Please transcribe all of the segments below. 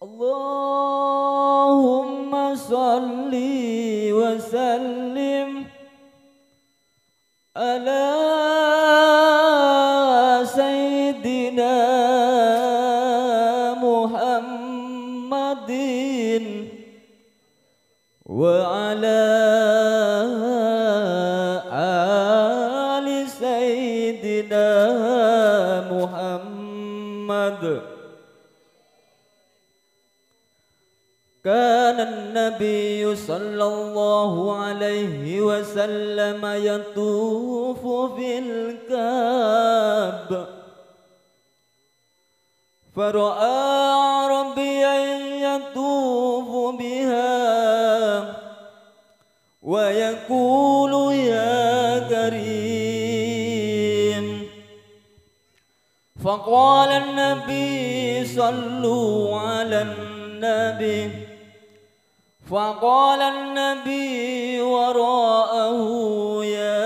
اللهم صل وسلم على سيدنا محمد وعلى آل سيدنا محمد. كان النبي صلى الله عليه وسلم يطوف في الكعبة فرأى عربيا يطوف بها ويقول يا كريم، فقال النبي صلوا على النبي، فقال النبي وراءه يا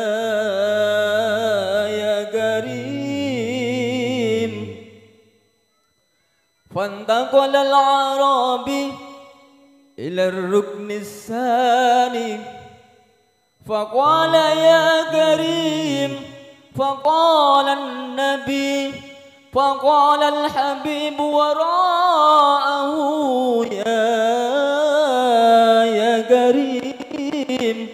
كريم، فانتقل الأعرابي إلى الركن الثاني فقال يا كريم، فقال النبي، فقال الحبيب وراءه يا كريم،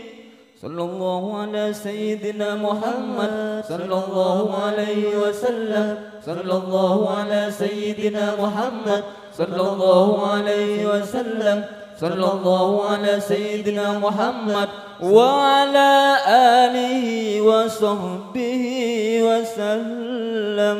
صلى الله على سيدنا محمد صلى الله عليه وسلم، صلى الله على سيدنا محمد صلى الله عليه وسلم، صلى الله على سيدنا محمد وعلى آله وصحبه وسلم.